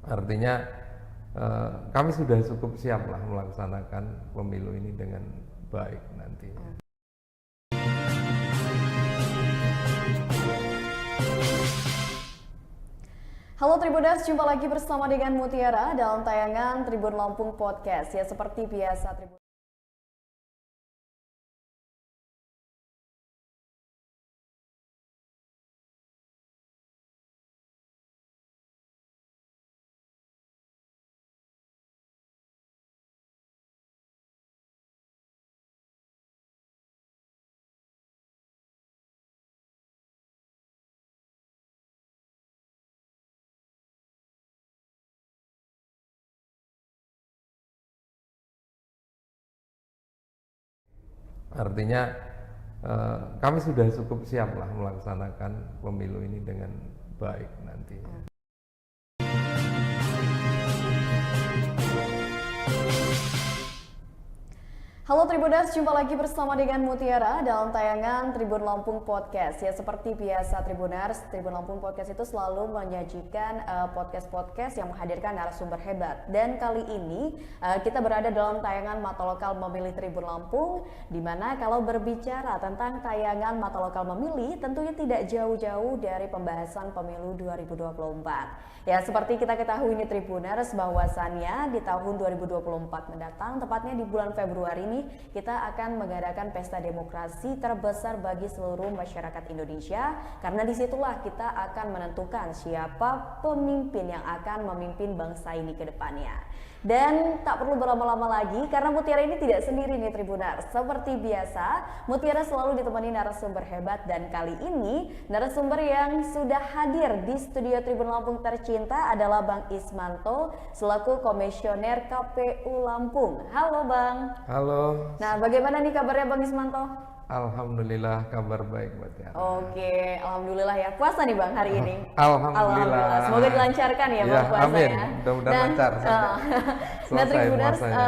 Artinya kami sudah cukup siap lah melaksanakan pemilu ini dengan baik nantinya. Halo Tribuners, jumpa lagi bersama dengan Mutiara dalam tayangan Tribun Lampung Podcast. Ya seperti biasa Tribun. Artinya kami sudah cukup siap lah melaksanakan pemilu ini dengan baik nantinya. Halo Tribuners, jumpa lagi bersama dengan Mutiara dalam tayangan Tribun Lampung Podcast. Ya seperti biasa Tribuners, Tribun Lampung Podcast itu selalu menyajikan podcast-podcast yang menghadirkan narasumber hebat. Dan kali ini kita berada dalam tayangan Mata Lokal Memilih Tribun Lampung, di mana kalau berbicara tentang tayangan Mata Lokal Memilih, tentunya tidak jauh-jauh dari pembahasan pemilu 2024. Ya seperti kita ketahui nih Tribuners, bahwasannya di tahun 2024 mendatang, tepatnya di bulan Februari ini, kita akan mengadakan pesta demokrasi terbesar bagi seluruh masyarakat Indonesia, karena disitulah kita akan menentukan siapa pemimpin yang akan memimpin bangsa ini ke depannya. Dan tak perlu berlama-lama lagi, karena Mutiara ini tidak sendiri nih Tribuners. Seperti biasa, Mutiara selalu ditemani narasumber hebat, dan kali ini narasumber yang sudah hadir di studio Tribun Lampung tercinta adalah Bang Ismanto selaku Komisioner KPU Lampung. Halo Bang. Halo. Nah, bagaimana nih kabarnya Bang Ismanto? Alhamdulillah, kabar baik Mbak Tiara. Oke, alhamdulillah ya. Puasa nih Bang hari ini. Alhamdulillah. Semoga dilancarkan ya Bang puasanya. Amin. Mudah-mudahan lancar sampai Nah, selesai Tribuners, puasanya.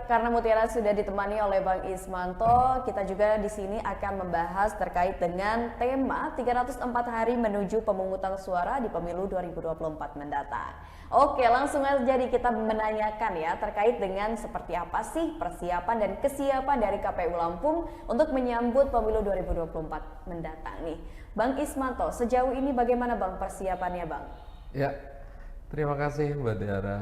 karena Mutiara sudah ditemani oleh Bang Ismanto, kita juga di sini akan membahas terkait dengan tema 304 hari menuju pemungutan suara di pemilu 2024 mendatang. Oke, langsung aja nih kita menanyakan ya terkait dengan seperti apa sih persiapan dan kesiapan dari KPU Lampung untuk menyambut pemilu 2024 mendatang nih. Bang Ismanto, sejauh ini bagaimana Bang persiapannya Bang? Ya, terima kasih Mbak Tiara.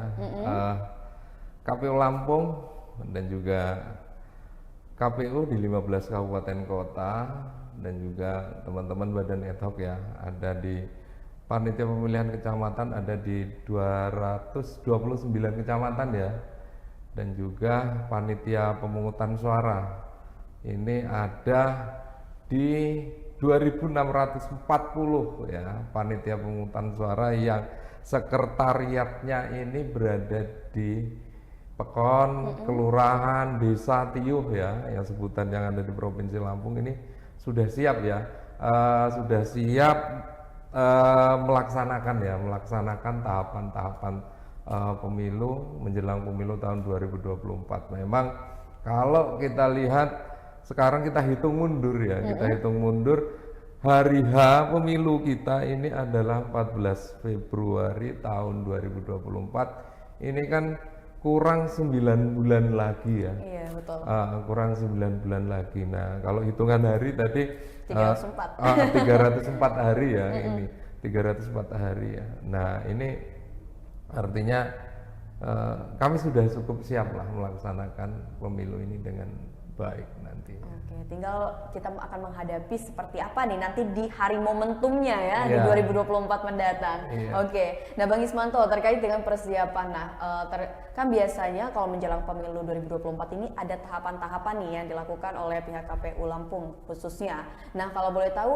KPU Lampung dan juga KPU di 15 kabupaten kota dan juga teman-teman badan ad hoc ya, ada di panitia pemilihan kecamatan ada di 229 kecamatan ya, dan juga panitia pemungutan suara ini ada di 2640 ya, panitia pemungutan suara yang sekretariatnya ini berada di Pekon, kelurahan, desa, Tiuh ya, yang sebutan yang ada di Provinsi Lampung ini sudah siap ya, sudah siap melaksanakan tahapan-tahapan pemilu menjelang pemilu tahun 2024. Memang kalau kita lihat sekarang kita hitung mundur ya, kita hitung mundur hari H pemilu kita ini adalah 14 Februari tahun 2024. Ini kan kurang 9 bulan lagi ya. Iya, betul. Kurang 9 bulan lagi. Nah, kalau hitungan hari tadi 304. 304 hari ya, ini 304 hari ya. Nah, ini artinya kami sudah cukup siap lah melaksanakan pemilu ini dengan baik nanti. Oke, tinggal kita akan menghadapi seperti apa nih nanti di hari momentumnya ya, di Iya. 2024 mendatang. Iya. Oke, nah Bang Ismanto terkait dengan persiapan, kan biasanya kalau menjelang pemilu 2024 ini ada tahapan-tahapan nih yang dilakukan oleh pihak KPU Lampung khususnya. Nah kalau boleh tahu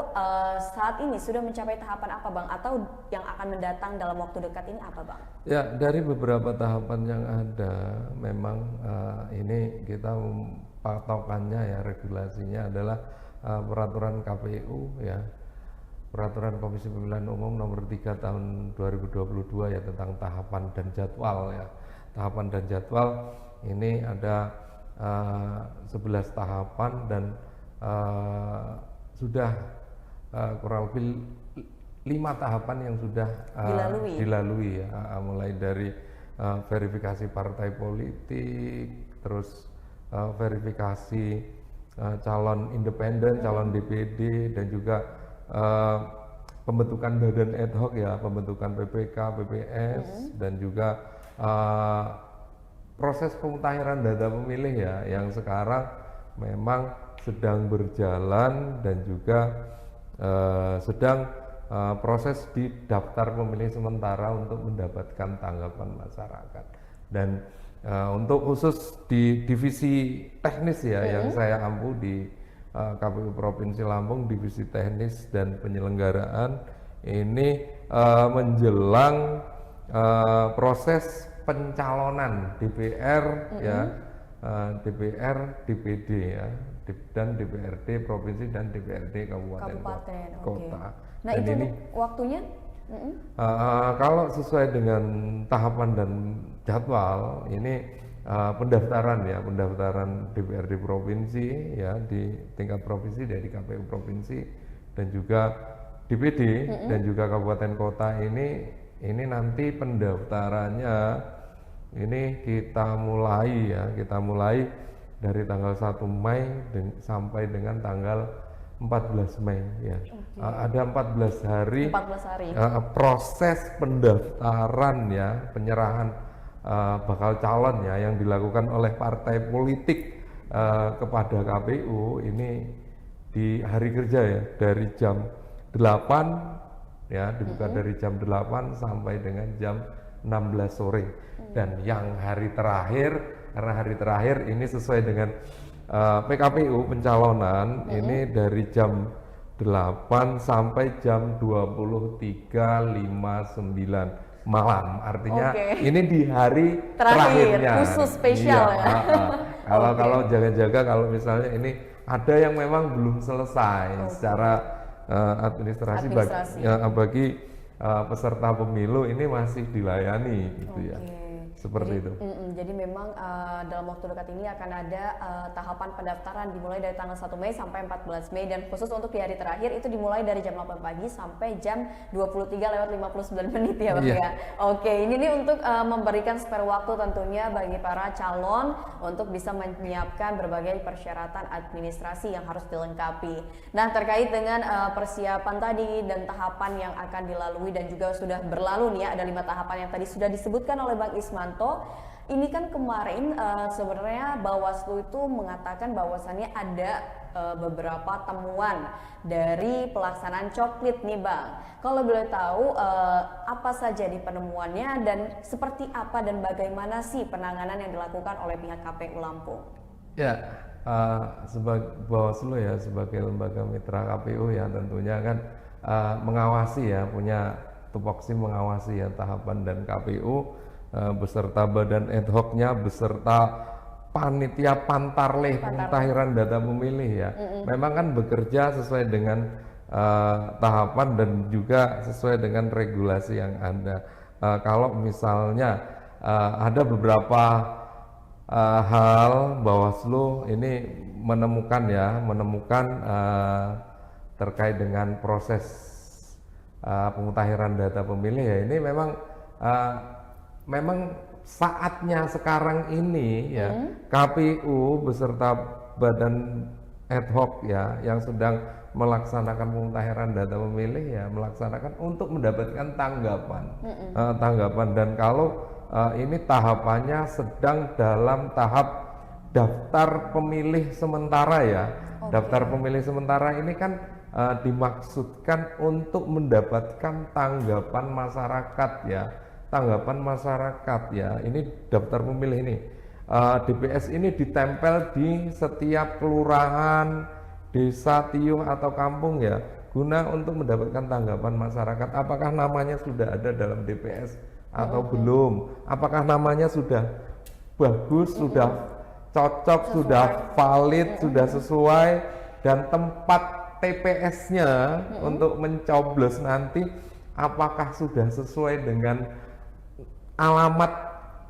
saat ini sudah mencapai tahapan apa Bang, atau yang akan mendatang dalam waktu dekat ini apa Bang? Ya, dari beberapa tahapan yang ada, memang ini kita patokannya ya, regulasinya adalah peraturan KPU ya, peraturan Komisi Pemilihan Umum nomor 3 tahun 2022 ya, tentang tahapan dan jadwal ya. Tahapan dan jadwal ini ada 11 tahapan dan sudah kurang lebih 5 tahapan yang sudah dilalui ya, mulai dari verifikasi partai politik, terus verifikasi calon independen, calon DPD, dan juga pembentukan badan ad hoc ya, pembentukan PPK, PPS, dan juga proses pemutahiran data pemilih ya, yang sekarang memang sedang berjalan dan juga sedang proses di daftar pemilih sementara untuk mendapatkan tanggapan masyarakat. Dan untuk khusus di divisi teknis ya, yang saya ampu di KPU Provinsi Lampung, divisi teknis dan penyelenggaraan ini menjelang proses pencalonan DPR ya, DPR, DPD ya, dan DPRD provinsi dan DPRD kabupaten kota. Nah, dan itu ini waktunya? Kalau sesuai dengan tahapan dan jadwal ini pendaftaran ya, pendaftaran DPRD provinsi ya di tingkat provinsi dari KPU provinsi dan juga DPD dan juga kabupaten kota ini nanti pendaftarannya ini kita mulai dari tanggal 1 Mei sampai dengan tanggal 14 Mei ya. Ada 14 hari proses pendaftaran ya, penyerahan bakal calon ya yang dilakukan oleh partai politik kepada KPU ini di hari kerja ya, dari jam 8 ya, dibuka dari jam 8 sampai dengan jam 16 sore. Dan yang hari terakhir, karena hari terakhir ini sesuai dengan PKPU pencalonan ini dari jam 8 sampai jam 23.59 malam. Artinya ini di hari terakhirnya. Khusus spesial ya. Kalau jaga-jaga, kalau misalnya ini ada yang memang belum selesai secara administrasi. Bagi peserta pemilu ini masih dilayani gitu ya. Seperti itu. Jadi memang dalam waktu dekat ini akan ada tahapan pendaftaran dimulai dari tanggal 1 Mei sampai 14 Mei, dan khusus untuk di hari terakhir itu dimulai dari jam 8 pagi sampai jam 23:59 ya Bang ya. Oke, ini nih untuk memberikan spare waktu tentunya bagi para calon untuk bisa menyiapkan berbagai persyaratan administrasi yang harus dilengkapi. Nah, terkait dengan persiapan tadi dan tahapan yang akan dilalui dan juga sudah berlalu nih ya, ada 5 tahapan yang tadi sudah disebutkan oleh Bang Isman. Ini kan kemarin sebenarnya Bawaslu itu mengatakan bahwasannya ada beberapa temuan dari pelaksanaan coklit nih Bang. Kalau boleh tahu apa saja di penemuannya dan seperti apa dan bagaimana sih penanganan yang dilakukan oleh pihak KPU Lampung? Ya, sebagai Bawaslu ya, sebagai lembaga mitra KPU ya tentunya kan mengawasi ya, punya tupoksi mengawasi ya tahapan dan KPU beserta badan ad hoc-nya, beserta panitia pantarleh pemutahiran data pemilih ya. Memang kan bekerja sesuai dengan tahapan dan juga sesuai dengan regulasi yang ada. Kalau misalnya ada beberapa hal Bawaslu ini menemukan terkait dengan proses pemutahiran data pemilih ya, ini memang saatnya sekarang ini ya, KPU beserta badan ad hoc ya yang sedang melaksanakan pemutahiran data pemilih ya, melaksanakan untuk mendapatkan tanggapan dan kalau ini tahapannya sedang dalam tahap daftar pemilih sementara ya. Daftar pemilih sementara ini kan dimaksudkan untuk mendapatkan tanggapan masyarakat ya. Tanggapan masyarakat ya, ini daftar pemilih ini DPS ini ditempel di setiap kelurahan, desa, tiung atau kampung ya, guna untuk mendapatkan tanggapan masyarakat. Apakah namanya sudah ada dalam DPS atau belum? Apakah namanya sudah bagus, sudah cocok, sudah valid, sudah sesuai, dan tempat TPS-nya untuk mencoblos nanti apakah sudah sesuai dengan alamat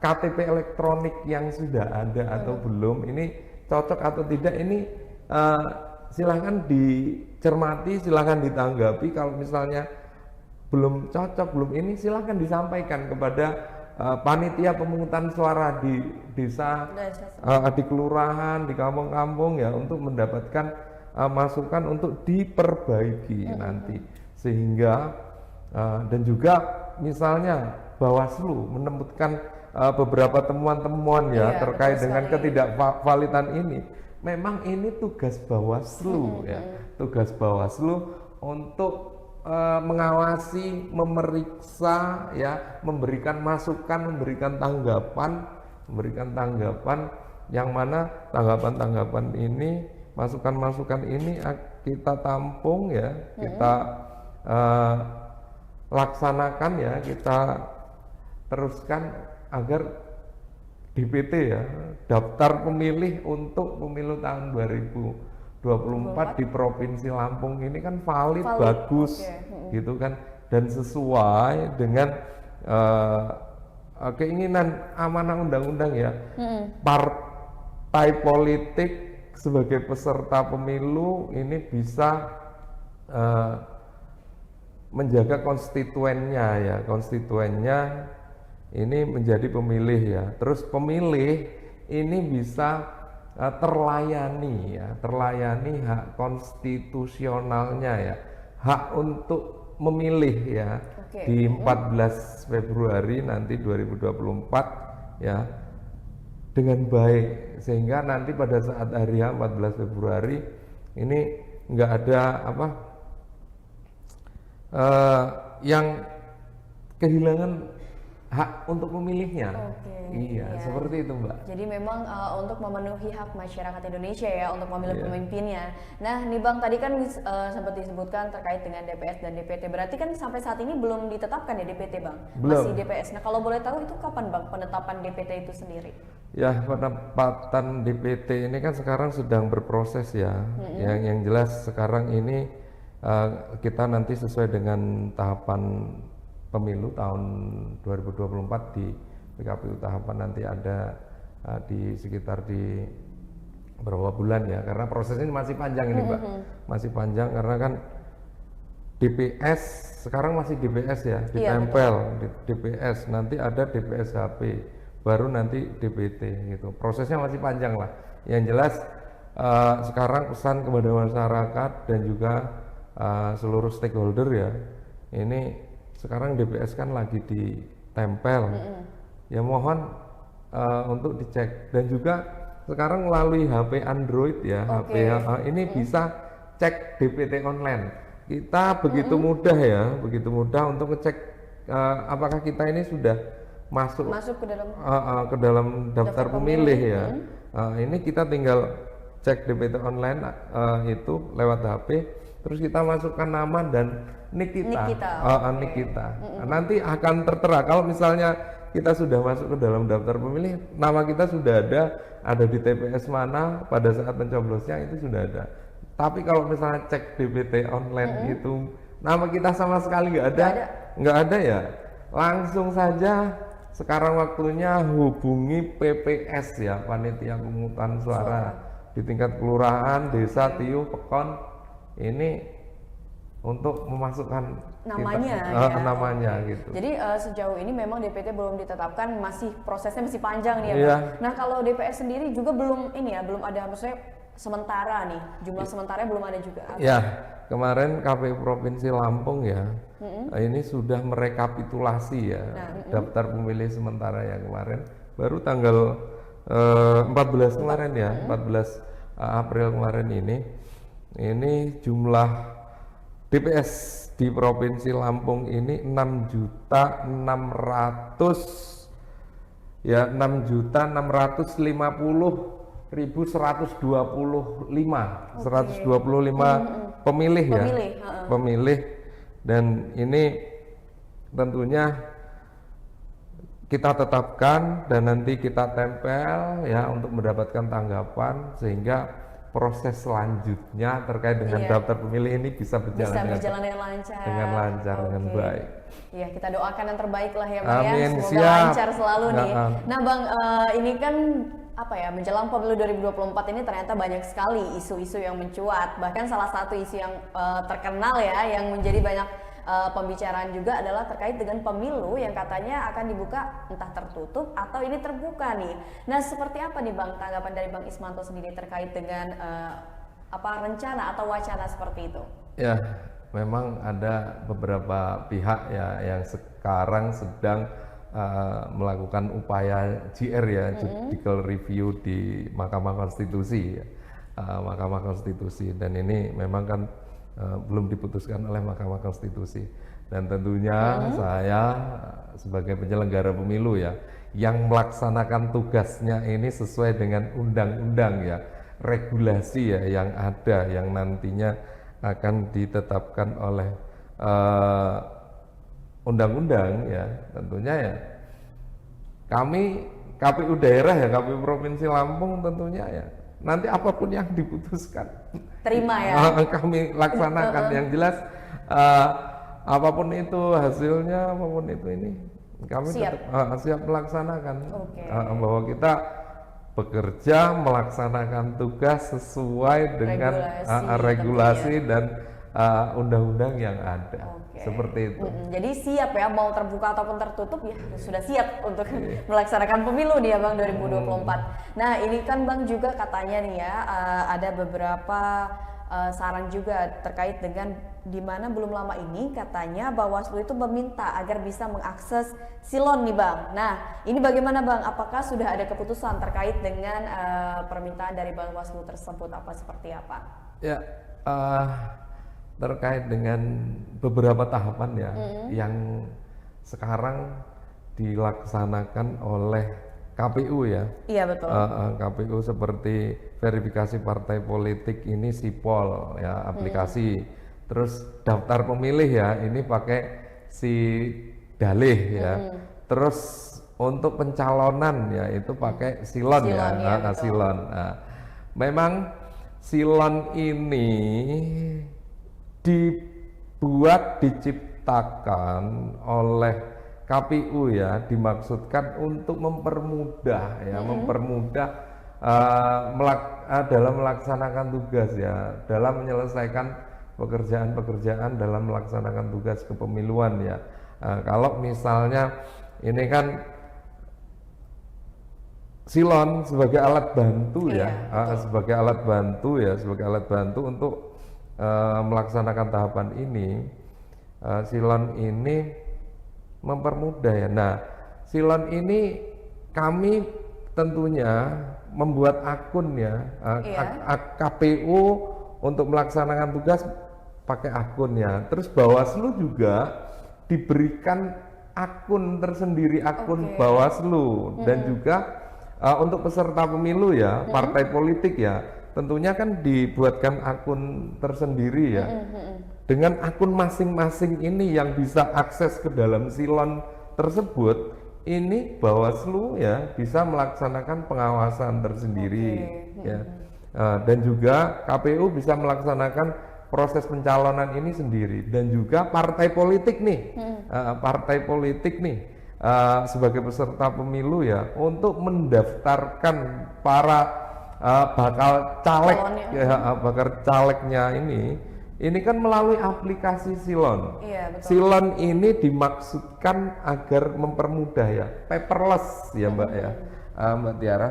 KTP elektronik yang sudah ada atau belum, ini cocok atau tidak, ini silahkan dicermati, silahkan ditanggapi. Kalau misalnya belum cocok, belum ini, silahkan disampaikan kepada panitia pemungutan suara di desa, di kelurahan, di kampung-kampung ya, untuk mendapatkan masukan untuk diperbaiki nanti, sehingga dan juga misalnya Bawaslu menemukan beberapa temuan-temuan ya terkait dengan ketidakvalidan ini. Memang ini tugas Bawaslu ya, tugas Bawaslu untuk mengawasi, memeriksa ya, memberikan masukan, memberikan tanggapan yang mana tanggapan-tanggapan ini, masukan-masukan ini kita tampung ya, kita laksanakan ya, kita teruskan agar DPT ya, daftar pemilih untuk pemilu tahun 2024 di Provinsi Lampung ini kan valid. Bagus, gitu kan, dan sesuai dengan keinginan amanah undang-undang ya. Partai politik sebagai peserta pemilu ini bisa menjaga konstituennya ya, konstituennya ini menjadi pemilih ya. Terus pemilih ini bisa terlayani ya, terlayani hak konstitusionalnya ya, hak untuk memilih ya, di 14 Februari nanti 2024 ya, dengan baik, sehingga nanti pada saat hari H 14 Februari ini nggak ada yang kehilangan hak untuk memilihnya. Seperti itu Mbak. Jadi memang untuk memenuhi hak masyarakat Indonesia ya, untuk memilih pemimpinnya. Nah nih Bang, tadi kan sempat disebutkan terkait dengan DPS dan DPT, berarti kan sampai saat ini belum ditetapkan ya DPT Bang? Belum. Masih DPS. Nah kalau boleh tahu itu kapan Bang penetapan DPT itu sendiri? Ya, penempatan DPT ini kan sekarang sedang berproses ya. Yang jelas sekarang ini kita nanti sesuai dengan tahapan pemilu tahun 2024 di PKPU tahapan nanti ada di sekitar di beberapa bulan ya, karena prosesnya masih panjang ini Mbak, masih panjang karena kan DPS sekarang masih DPS ya, ditempel di DPS, nanti ada DPS HP, baru nanti DPT gitu, prosesnya masih panjang lah. Yang jelas sekarang pesan kepada masyarakat dan juga seluruh stakeholder ya, ini sekarang DPS kan lagi ditempel, ya mohon untuk dicek, dan juga sekarang melalui HP Android ya, HP ini bisa cek DPT online. Kita begitu mudah ya, begitu mudah untuk ngecek apakah kita ini sudah masuk ke dalam daftar pemilih ya. Ini kita tinggal cek DPT online itu lewat HP, terus kita masukkan nama dan nik kita. Nanti akan tertera kalau misalnya kita sudah masuk ke dalam daftar pemilih, nama kita sudah ada di TPS mana pada saat pencoblosnya itu sudah ada. Tapi kalau misalnya cek DPT online itu nama kita sama sekali nggak ada ya, langsung saja sekarang waktunya hubungi PPS ya, panitia pemungutan suara di tingkat kelurahan, desa, TIU, Pekon ini untuk memasukkan namanya gitu. Jadi sejauh ini memang DPT belum ditetapkan, prosesnya masih panjang nih ya. Nah kalau DPS sendiri juga belum ada, maksudnya sementara nih, jumlah sementaranya belum ada juga. Ya, kemarin KPU Provinsi Lampung ya, ini sudah merekapitulasi ya daftar pemilih sementara ya kemarin, baru tanggal 14 kemarin ya, 14 April kemarin ini jumlah DPS di Provinsi Lampung ini 6.650.125 pemilih ya, pemilih, dan ini tentunya kita tetapkan dan nanti kita tempel ya untuk mendapatkan tanggapan, sehingga proses selanjutnya terkait dengan daftar pemilih ini bisa berjalan dengan lancar, dengan baik. Iya, kita doakan yang terbaik lah ya Bang. Amin, ya. Semoga lancar selalu nih. Nah Bang, ini kan menjelang pemilu 2024 ini ternyata banyak sekali isu-isu yang mencuat. Bahkan salah satu isu yang terkenal ya, yang menjadi banyak pembicaraan juga adalah terkait dengan pemilu yang katanya akan dibuka entah tertutup atau ini terbuka nih. Nah, seperti apa nih Bang tanggapan dari Bang Ismanto sendiri terkait dengan rencana atau wacana seperti itu? Ya, memang ada beberapa pihak ya yang sekarang sedang melakukan upaya JR ya, judicial review di Mahkamah Konstitusi ya. Mahkamah Konstitusi, dan ini memang kan belum diputuskan oleh Mahkamah Konstitusi, dan tentunya saya sebagai penyelenggara pemilu ya yang melaksanakan tugasnya ini sesuai dengan undang-undang ya, regulasi ya yang ada, yang nantinya akan ditetapkan oleh undang-undang ya. Tentunya ya kami KPU daerah ya, KPU Provinsi Lampung tentunya ya nanti apapun yang diputuskan terima ya, kami laksanakan. Yang jelas apapun itu hasilnya, apapun itu ini kami siap, siap melaksanakan. Okay. Bahwa kita bekerja melaksanakan tugas sesuai dengan regulasi dan undang-undang yang ada. Okay. Seperti itu. Jadi siap ya, mau terbuka ataupun tertutup ya sudah siap untuk melaksanakan pemilu nih ya Bang 2024. Nah, ini kan Bang juga katanya nih ya ada beberapa saran juga terkait dengan di mana belum lama ini katanya Bawaslu itu meminta agar bisa mengakses silon nih Bang. Nah, ini bagaimana Bang? Apakah sudah ada keputusan terkait dengan permintaan dari Bawaslu tersebut, apa seperti apa? Ya, terkait dengan beberapa tahapan ya yang sekarang dilaksanakan oleh KPU ya. Iya betul. KPU seperti verifikasi partai politik ini Sipol ya, aplikasi. Terus daftar pemilih ya, ini pakai si Dalih ya. Terus untuk pencalonan ya itu pakai Silon ya, Silon. Nah, memang Silon ini dibuat, diciptakan oleh KPU ya, dimaksudkan untuk mempermudah ya, mempermudah dalam melaksanakan tugas ya, dalam menyelesaikan pekerjaan-pekerjaan dalam melaksanakan tugas kepemiluan ya. Kalau misalnya ini kan Silon sebagai alat bantu ya, sebagai alat bantu untuk melaksanakan tahapan ini, Silon ini mempermudah ya. Nah, Silon ini kami tentunya membuat akun ya, KPU untuk melaksanakan tugas pakai akunnya. Terus Bawaslu juga diberikan akun tersendiri, akun Bawaslu, dan juga untuk peserta pemilu ya, partai politik ya, tentunya kan dibuatkan akun tersendiri ya. Dengan akun masing-masing ini yang bisa akses ke dalam Silon tersebut, ini Bawaslu ya bisa melaksanakan pengawasan tersendiri ya. Dan juga KPU bisa melaksanakan proses pencalonan ini sendiri, dan juga partai politik nih, sebagai peserta pemilu ya, untuk mendaftarkan para bakal caleg bakal calegnya ini kan melalui aplikasi Silon. Silon ini dimaksudkan agar mempermudah ya, paperless ya Mbak ya, Mbak Tiara.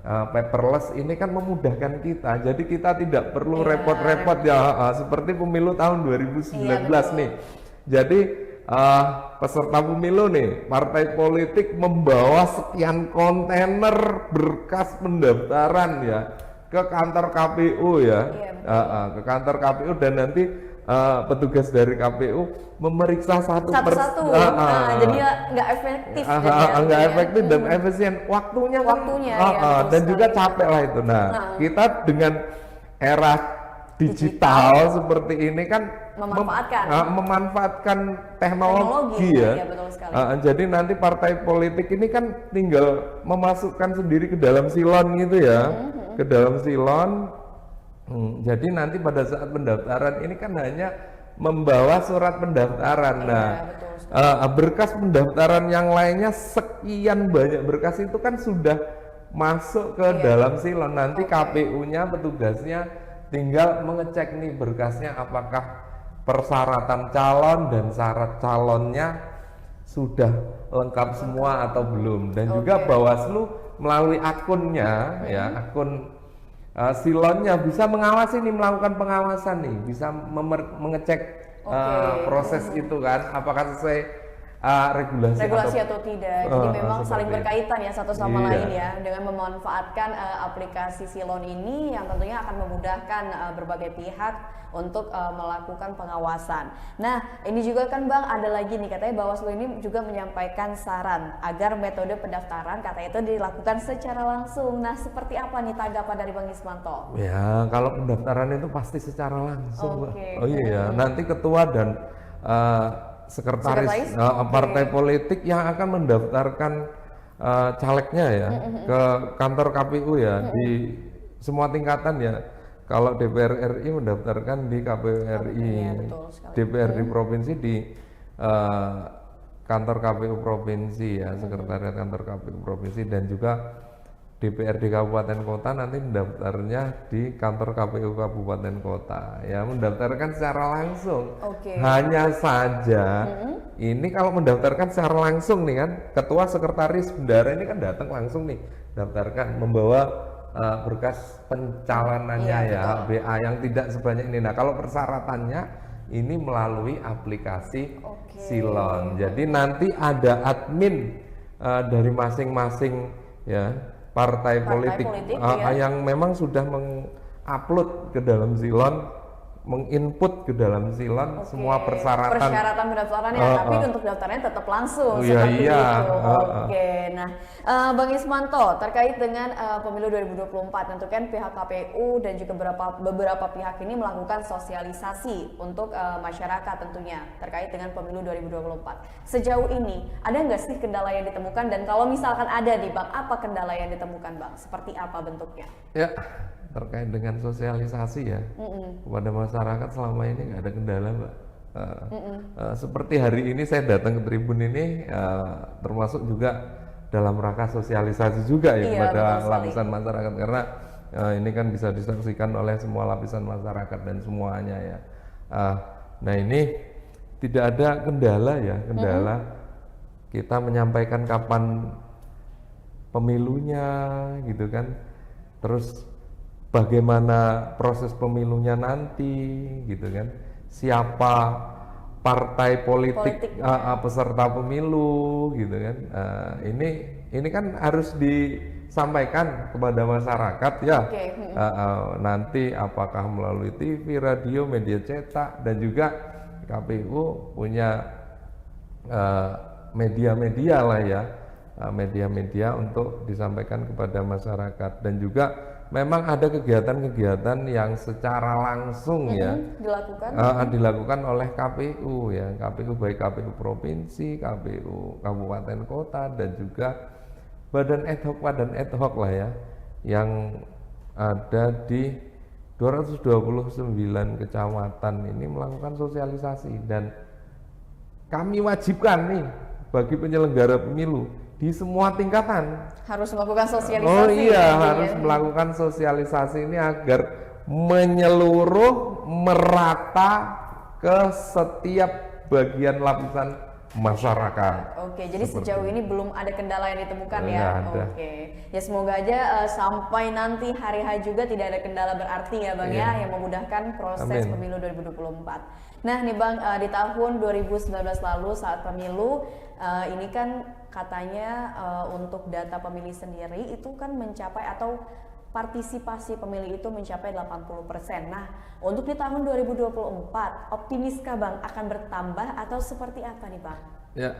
Paperless ini kan memudahkan kita, jadi kita tidak perlu repot-repot ya, seperti pemilu tahun 2019 nih. Jadi peserta pemilu nih, partai politik membawa sekian kontainer berkas pendaftaran ya ke kantor KPU ya, ke kantor KPU, dan nanti petugas dari KPU memeriksa satu-satu. Jadi nggak efektif. Nggak efektif dan efisien. Waktunya dan juga capek lah itu. Nah, kita dengan era digital seperti ini kan memanfaatkan teknologi ya. Betul sekali. Jadi nanti partai politik ini kan tinggal memasukkan sendiri ke dalam Silon gitu ya, ke dalam Silon. Jadi nanti pada saat pendaftaran ini kan hanya membawa surat pendaftaran. Nah, berkas pendaftaran yang lainnya sekian banyak berkas itu kan sudah masuk ke dalam Silon. Nanti KPU-nya, petugasnya tinggal mengecek nih berkasnya apakah persyaratan calon dan syarat calonnya sudah lengkap semua atau belum, dan juga Bawaslu melalui akunnya ya, akun silonnya bisa mengawasi nih, melakukan pengawasan nih, bisa mengecek proses itu kan apakah sesuai regulasi atau tidak. Jadi memang saling berkaitan ya satu sama lain ya, dengan memanfaatkan aplikasi Silon ini yang tentunya akan memudahkan berbagai pihak untuk melakukan pengawasan. Nah, ini juga kan Bang, ada lagi nih, katanya Bawaslu ini juga menyampaikan saran agar metode pendaftaran katanya itu dilakukan secara langsung. Nah, seperti apa nih tanggapan dari Bang Ismanto? Ya, kalau pendaftaran itu pasti secara langsung. Oh iya, nanti ketua dan sekretaris partai politik yang akan mendaftarkan calegnya ya ke kantor KPU ya, di semua tingkatan ya. Kalau DPR RI mendaftarkan di KPU RI, DPR di provinsi di kantor KPU provinsi ya, sekretariat kantor KPU provinsi, dan juga DPRD kabupaten kota nanti mendaftarnya di kantor KPU kabupaten kota ya, mendaftarkan secara langsung. Hanya saja ini kalau mendaftarkan secara langsung nih kan, ketua sekretaris bendara ini kan datang langsung nih daftarkan, membawa berkas pencalonannya ya, BA yang tidak sebanyak ini. Nah, kalau persyaratannya ini melalui aplikasi Silon. Jadi nanti ada admin dari masing-masing ya partai politik yang memang sudah mengupload ke dalam Silon, menginput ke dalam Silon semua persyaratan pendaftarannya, tapi untuk daftarnya tetap langsung seperti itu. Nah, Bang Ismanto, terkait dengan pemilu 2024, tentu kan pihak KPU dan juga beberapa pihak ini melakukan sosialisasi untuk masyarakat tentunya terkait dengan pemilu 2024. Sejauh ini ada nggak sih kendala yang ditemukan, dan kalau misalkan ada nih Bang, apa kendala yang ditemukan Bang? Seperti apa bentuknya? Ya, terkait dengan sosialisasi ya kepada masyarakat selama ini nggak ada kendala Mbak. Seperti hari ini saya datang ke Tribun ini termasuk juga dalam rangka sosialisasi juga ya kepada lapisan masyarakat, karena ini kan bisa disaksikan oleh semua lapisan masyarakat dan semuanya ya. Nah, ini tidak ada kendala ya, kita menyampaikan kapan pemilunya gitu kan, terus bagaimana proses pemilunya nanti gitu kan, siapa partai politik peserta pemilu gitu kan. Ini kan harus disampaikan kepada masyarakat ya. Nanti apakah melalui TV, radio, media cetak, dan juga KPU punya media-media lah ya, media-media untuk disampaikan kepada masyarakat. Dan juga memang ada kegiatan-kegiatan yang secara langsung ya dilakukan oleh KPU ya, KPU baik KPU provinsi, KPU kabupaten kota, dan juga badan ad hoc lah ya, yang ada di 229 kecamatan ini melakukan sosialisasi. Dan kami wajibkan nih bagi penyelenggara pemilu di semua tingkatan harus melakukan sosialisasi. Harus melakukan sosialisasi ini agar menyeluruh, merata ke setiap bagian lapisan masyarakat. Jadi sejauh ini belum ada kendala yang ditemukan ya. Ya semoga aja sampai nanti hari H juga tidak ada kendala berarti ya Bang ya, yang memudahkan proses pemilu 2024. Nah nih Bang, di tahun 2019 lalu saat pemilu ini kan katanya untuk data pemilih sendiri itu kan mencapai, atau partisipasi pemilih itu mencapai 80%. Nah, untuk di tahun 2024, optimiskah Bang akan bertambah atau seperti apa nih Bang? Ya,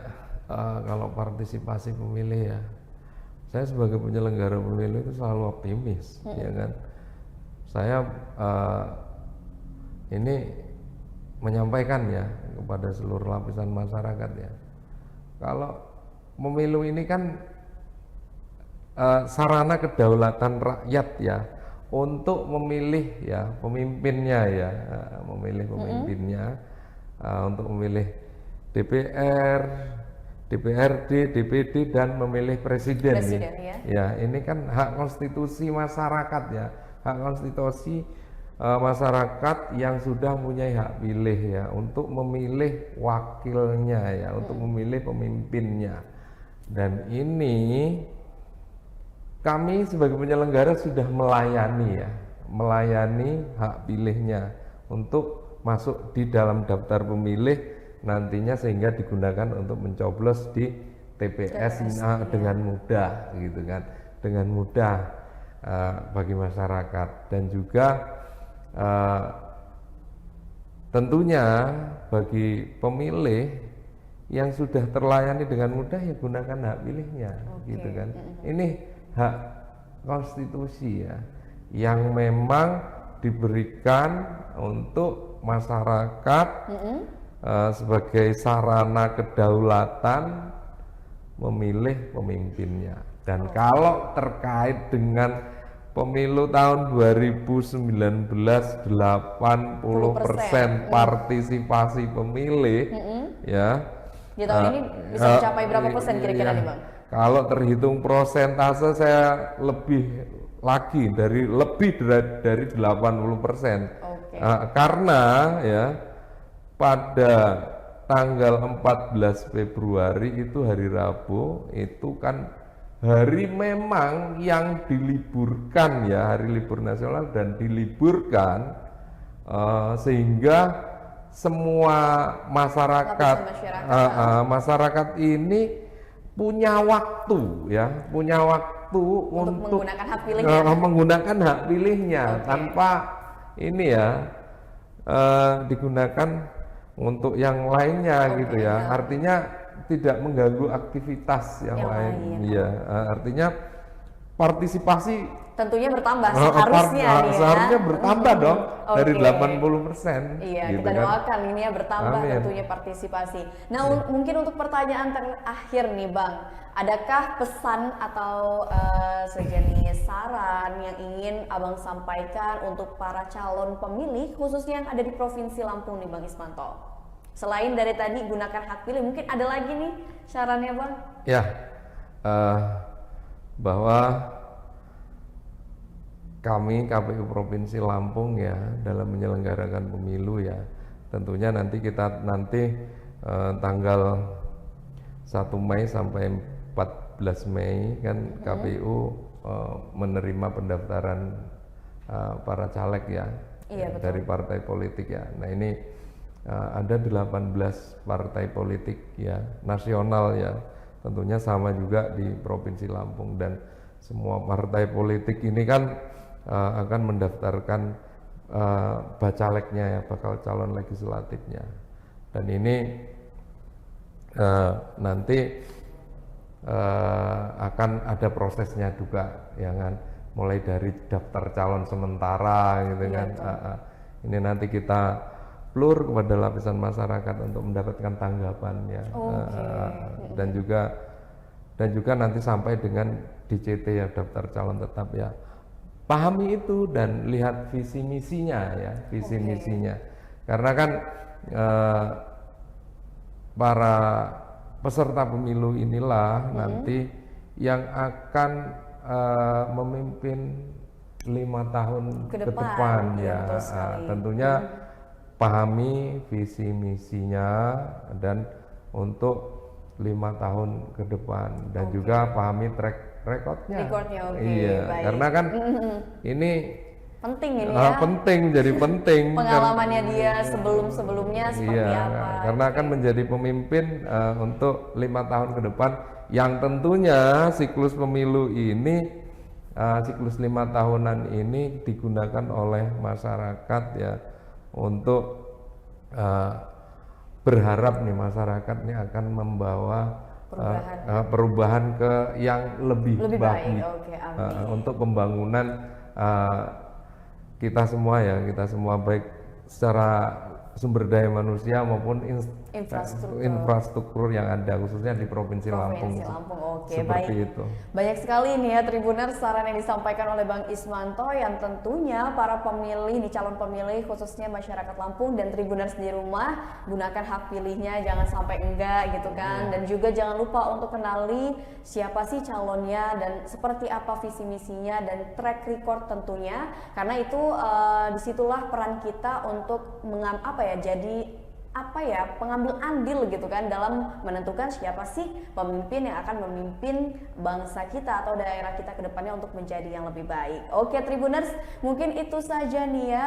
kalau partisipasi pemilih ya, saya sebagai penyelenggara pemilu itu selalu optimis, ya kan. Saya ini menyampaikan ya kepada seluruh lapisan masyarakat ya, kalau pemilu ini kan sarana kedaulatan rakyat ya untuk memilih ya pemimpinnya ya, memilih pemimpinnya, untuk memilih DPR, DPRD, DPD, dan memilih presiden ya. Ya, ini kan hak konstitusi masyarakat ya, hak konstitusi masyarakat yang sudah mempunyai hak pilih ya untuk memilih wakilnya ya, untuk memilih pemimpinnya. Dan ini kami sebagai penyelenggara sudah melayani hak pilihnya untuk masuk di dalam daftar pemilih nantinya sehingga digunakan untuk mencoblos di TPS dengan mudah gitu kan, dengan mudah bagi masyarakat. Dan juga tentunya bagi pemilih yang sudah terlayani dengan mudah ya gunakan hak pilihnya gitu kan. Ini hak konstitusi ya yang memang diberikan untuk masyarakat sebagai sarana kedaulatan memilih pemimpinnya. Dan kalau terkait dengan pemilu tahun 2019 80% partisipasi pemilih ya. Di tahun ini bisa mencapai berapa persen kira-kira nih Bang? Kalau terhitung persentase saya lebih dari 80%. Karena ya pada tanggal 14 Februari itu hari Rabu itu kan hari memang yang diliburkan ya, hari libur nasional dan diliburkan sehingga semua masyarakat ini punya waktu ya, untuk menggunakan hak pilihnya tanpa ini ya digunakan untuk yang lainnya gitu ya. Artinya tidak mengganggu aktivitas yang lain. Ya, artinya partisipasi tentunya bertambah seharusnya bertambah dong dari 80%. Iya, gitu kita doakan ini ya bertambah tentunya partisipasi. Nah, mungkin untuk pertanyaan terakhir nih Bang, adakah pesan atau sejenis saran yang ingin Abang sampaikan untuk para calon pemilih khususnya yang ada di Provinsi Lampung nih Bang Ismanto? Selain dari tadi gunakan hak pilih, mungkin ada lagi nih sarannya Bang? Ya, bahwa kami KPU Provinsi Lampung ya dalam menyelenggarakan pemilu ya, tentunya nanti tanggal 1 Mei sampai 14 Mei kan KPU menerima pendaftaran para caleg ya, dari partai politik ya. Nah ini ada 18 partai politik ya nasional ya, tentunya sama juga di Provinsi Lampung, dan semua partai politik ini kan akan mendaftarkan bacaleknya ya, bakal calon legislatifnya. Dan ini nanti akan ada prosesnya juga ya kan, mulai dari daftar calon sementara gitu kan. Ini nanti kita plur kepada lapisan masyarakat untuk mendapatkan tanggapannya, dan juga nanti sampai dengan DCT ya, daftar calon tetap ya. Pahami itu dan lihat visi misinya ya, misinya. Karena kan para peserta pemilu inilah nanti yang akan memimpin 5 tahun ke depan ya. Tentunya pahami visi misinya dan untuk 5 tahun ke depan, dan juga pahami track recordnya. Karena kan ini penting ya. Jadi penting. Pengalamannya dia sebelumnya seperti apa? Karena akan menjadi pemimpin untuk 5 tahun ke depan, yang tentunya siklus pemilu ini, siklus 5 tahunan ini digunakan oleh masyarakat ya, untuk berharap nih masyarakat ini akan membawa perubahan ke yang lebih baik. Untuk pembangunan kita semua baik secara sumber daya manusia maupun infrastruktur yang ada khususnya di Provinsi Lampung. Oke, seperti baik. itu. Banyak sekali nih ya Tribuners saran yang disampaikan oleh Bang Ismanto yang tentunya para pemilih di calon pemilih khususnya masyarakat Lampung dan Tribuners di rumah gunakan hak pilihnya, jangan sampai enggak gitu kan. Dan juga jangan lupa untuk kenali siapa sih calonnya dan seperti apa visi misinya dan track record tentunya, karena itu disitulah peran kita untuk jadi pengambil andil gitu kan dalam menentukan siapa sih pemimpin yang akan memimpin bangsa kita atau daerah kita ke depannya untuk menjadi yang lebih baik. Oke Tribuners, mungkin itu saja nih ya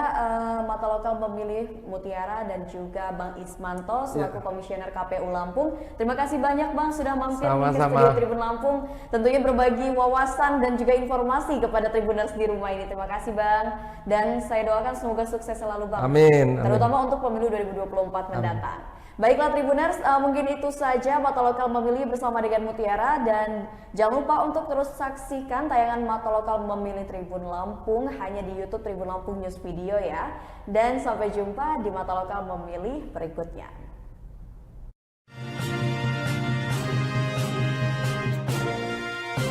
Mata Lokal Pemilih Mutiara dan juga Bang Ismanto selaku Komisioner KPU Lampung. Terima kasih banyak Bang sudah mampir di studio Tribun Lampung, tentunya berbagi wawasan dan juga informasi kepada Tribuners di rumah ini. Terima kasih Bang, dan saya doakan semoga sukses selalu Bang. Amin. Terutama untuk pemilu 2024 mendatang. Baiklah Tribuners, mungkin itu saja Mata Lokal Memilih bersama dengan Mutiara, dan jangan lupa untuk terus saksikan tayangan Mata Lokal Memilih Tribun Lampung hanya di YouTube Tribun Lampung News Video ya. Dan sampai jumpa di Mata Lokal Memilih berikutnya.